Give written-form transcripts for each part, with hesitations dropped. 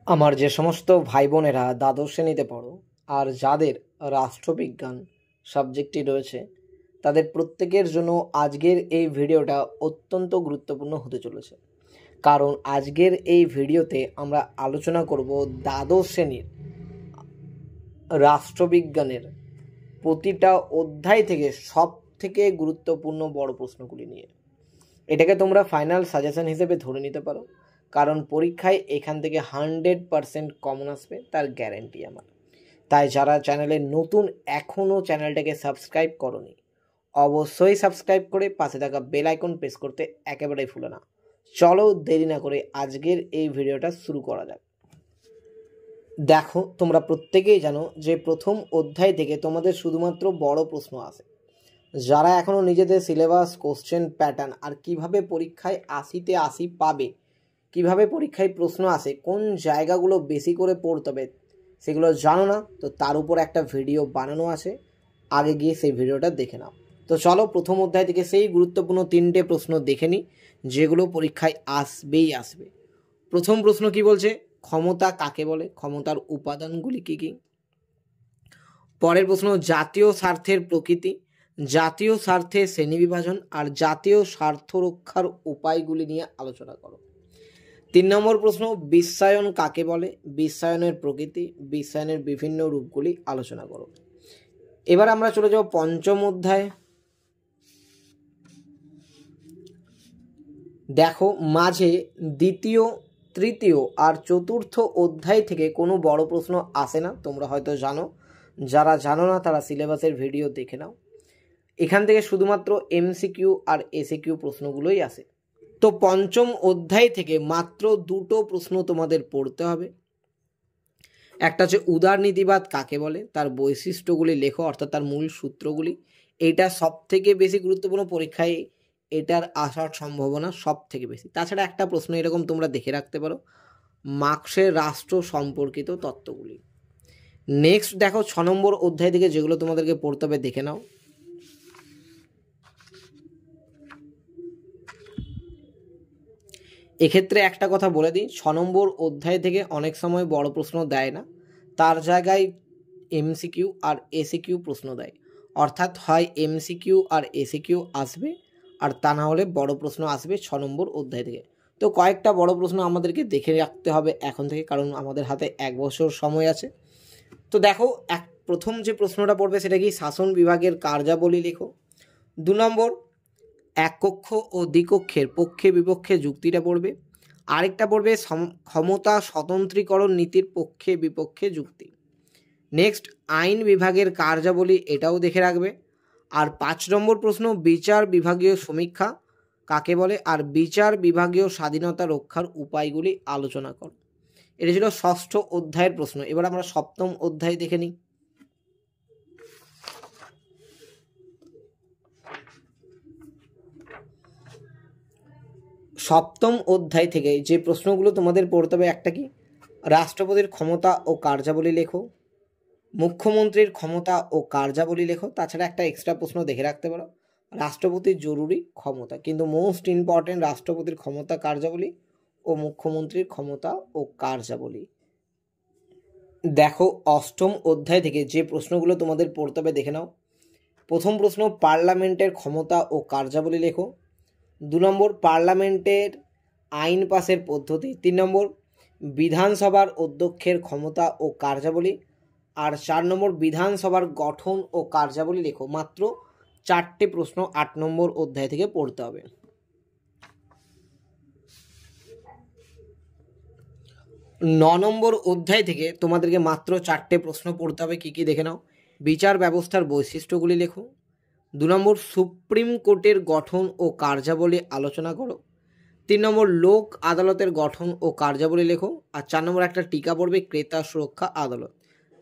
আমার যে সমস্ত ভাই বোনেরা দ্বাদশ শ্রেণীতে পড়ো আর যাদের রাষ্ট্রবিজ্ঞান সাবজেক্টটি রয়েছে তাদের প্রত্যেকের জন্য আজকের এই ভিডিওটা অত্যন্ত গুরুত্বপূর্ণ হতে চলেছে। কারণ আজকের এই ভিডিওতে আমরা আলোচনা করব দ্বাদশ শ্রেণীর রাষ্ট্রবিজ্ঞানের প্রতিটা অধ্যায় থেকে সব থেকে গুরুত্বপূর্ণ বড় প্রশ্নগুলি নিয়ে। এটাকে তোমরা ফাইনাল সাজেশন হিসেবে ধরে নিতে পারো, কারণ পরীক্ষায় এখান থেকে 100% কমন আসবে, তার গ্যারেন্টি আমার। তাই যারা চ্যানেলে নতুন এখনও চ্যানেলটাকে সাবস্ক্রাইব করোনি, অবশ্যই সাবস্ক্রাইব করে পাশে থাকা বেল আইকন প্রেস করতে একেবারেই ভুলো না। চলো দেরি না করে আজকের এই ভিডিওটা শুরু করা যাক। দেখো, তোমরা প্রত্যেকেই জানো যে প্রথম অধ্যায় থেকে তোমাদের শুধুমাত্র বড় প্রশ্ন আসে। যারা এখনও নিজেদের সিলেবাস, কোশ্চেন প্যাটার্ন আর কিভাবে পরীক্ষায় 80-তে 80 পাবে, কিভাবে পরীক্ষায় প্রশ্ন আসে, কোন জায়গাগুলো বেশি করে পড়তে হবে সেগুলো জানো না, তো তার উপর একটা ভিডিও বানানো আছে, আগে গিয়ে সেই ভিডিওটা দেখে নাও। তো চলো প্রথম অধ্যায় থেকে সেই গুরুত্বপূর্ণ 3টে প্রশ্ন দেখে নিই যেগুলো পরীক্ষায় আসবেই আসবে। প্রথম প্রশ্ন কি বলছে? ক্ষমতা কাকে বলে? ক্ষমতার উপাদানগুলি কী কী? পরের প্রশ্ন, জাতীয় স্বার্থের প্রকৃতি, জাতীয় স্বার্থের শ্রেণীবিভাজন আর জাতীয় স্বার্থ রক্ষার উপায়গুলি নিয়ে আলোচনা করো। 3 নম্বর প্রশ্ন, বিশ্বায়ন কাকে বলে? বিশ্বায়নের প্রকৃতি, বিশ্বায়নের বিভিন্ন রূপগুলি আলোচনা করো। এবার আমরা চলে যাব পঞ্চম অধ্যায়। দেখো, মাঝে দ্বিতীয়, তৃতীয় আর চতুর্থ অধ্যায় থেকে কোনো বড় প্রশ্ন আসে না, তোমরা হয়তো জানো। যারা জানো না তারা সিলেবাসের ভিডিও দেখে নাও। এখান থেকে শুধুমাত্র এমসিকিউ আর এসিকিউ প্রশ্নগুলোই আসে। তো পঞ্চম অধ্যায় থেকে মাত্র 2টো প্রশ্ন তোমাদের পড়তে হবে। একটা হচ্ছে উদারনীতিবাদ কাকে বলে, তার বৈশিষ্ট্যগুলি লেখো, অর্থাৎ তার মূল সূত্রগুলি। এটা সব থেকে বেশি গুরুত্বপূর্ণ, পরীক্ষায় এটার আসার সম্ভাবনা সব থেকে বেশি। তাছাড়া একটা প্রশ্ন এরকম তোমরা দেখে রাখতে পারো, মার্ক্সের রাষ্ট্র সম্পর্কিত তত্ত্বগুলি। নেক্সট দেখো 6 নম্বর অধ্যায় থেকে যেগুলো তোমাদেরকে পড়তে হবে দেখে নাও। এক্ষেত্রে একটা কথা বলে দিই, 6 নম্বর অধ্যায় থেকে অনেক সময় বড় প্রশ্ন দেয় না, তার জায়গায় এমসিকিউ আর এসিকিউ প্রশ্ন দেয়। অর্থাৎ হয় এমসিকিউ আর এসিকিউ আসবে, আর তা না হলে বড় প্রশ্ন আসবে 6 নম্বর অধ্যায় থেকে। তো কয়েকটা বড় প্রশ্ন আমাদেরকে দেখে রাখতে হবে এখন থেকে, কারণ আমাদের হাতে 1 বছর সময় আছে। তো দেখো, প্রথম যে প্রশ্নটা পড়বে সেটা কি? শাসন বিভাগের কার্যাবলী লেখো। 2 নম্বর, এক কক্ষ ও দ্বিকক্ষের পক্ষে বিপক্ষে যুক্তিটা পড়বে। আরেকটা পড়বে ক্ষমতা স্বতন্ত্রীকরণ নীতির পক্ষে বিপক্ষে যুক্তি। নেক্সট, আইন বিভাগের কার্যাবলী, এটাও দেখে রাখবে। আর 5 নম্বর প্রশ্ন, বিচার বিভাগীয় সমীক্ষা কাকে বলে আর বিচার বিভাগীয় স্বাধীনতা রক্ষার উপায়গুলি আলোচনা কর। এটা ছিল 6ষ্ঠ অধ্যায়ের প্রশ্ন। এবার আমরা 7ম অধ্যায় দেখে নিই। সপ্তম অধ্যায় থেকে যে প্রশ্নগুলো তোমাদের পড়তে হবে, একটা কি? রাষ্ট্রপতির ক্ষমতা ও কার্যাবলী লেখো। মুখ্যমন্ত্রীর ক্ষমতা ও কার্যাবলী লেখো। তাছাড়া একটা এক্সট্রা প্রশ্ন দেখে রাখতে পারো, রাষ্ট্রপতির জরুরি ক্ষমতা, কিন্তু মোস্ট ইম্পর্টেন্ট রাষ্ট্রপতির ক্ষমতা, কার্যাবলী ও মুখ্যমন্ত্রীর ক্ষমতা ও কার্যাবলী। দেখো, 8ম অধ্যায় থেকে যে প্রশ্নগুলো তোমাদের পড়তে হবে দেখে নাও। প্রথম প্রশ্ন, পার্লামেন্টের ক্ষমতা ও কার্যাবলী লেখো। 2 নম্বর, পার্লামেন্টের আইন পাসের পদ্ধতি। 3 নম্বর, বিধানসভার অধ্যক্ষের ক্ষমতা ও কার্যাবলী। আর 4 নম্বর, বিধানসভার গঠন ও কার্যাবলী লেখো। মাত্র 4টে প্রশ্ন 8 নম্বর অধ্যায় থেকে পড়তে হবে। 9 নম্বর অধ্যায় থেকে তোমাদেরকে মাত্র 4টে প্রশ্ন পড়তে হবে। কী কী দেখে নাও। বিচার ব্যবস্থার বৈশিষ্ট্যগুলি লেখো। 2 নম্বর, সুপ্রিম কোর্টের গঠন ও কার্যাবলী আলোচনা করো। 3 নম্বর, লোক আদালতের গঠন ও কার্যাবলী লেখো। আর 4 নম্বর একটা টিকা পড়বে, ক্রেতা সুরক্ষা আদালত,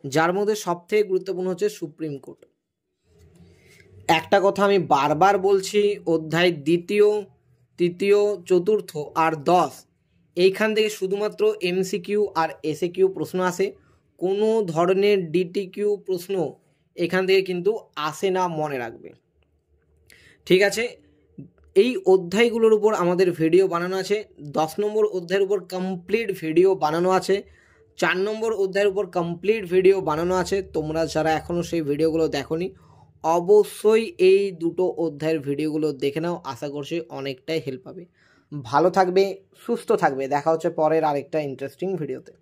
যার মধ্যে সবথেকে গুরুত্বপূর্ণ হচ্ছে সুপ্রিম কোর্ট। একটা কথা আমি বারবার বলছি, অধ্যায় 2, 3, 4 আর 10 এইখান থেকে শুধুমাত্র এমসিকিউ আর এসিকিউ প্রশ্ন আসে, কোনো ধরনের ডিটিকিউ প্রশ্ন এখান থেকে কিন্তু আসে না, মনে রাখবে। ঠিক আছে, এই অধ্যায়গুলোর উপর আমাদের ভিডিও বানানো আছে। 10 নম্বর অধ্যায়ের উপর কমপ্লিট ভিডিও বানানো আছে, 4 নম্বর অধ্যায়ের উপর কমপ্লিট ভিডিও বানানো আছে, তোমরা যারা এখনও সেই ভিডিওগুলো দেখোনি অবশ্যই এই দুটো অধ্যায়ের ভিডিওগুলো দেখে নাও, আশা করছি অনেকটাই হেল্প পাবে। ভালো থাকবে, সুস্থ থাকবে, দেখা হচ্ছে পরের আরেকটা ইন্টারেস্টিং ভিডিওতে।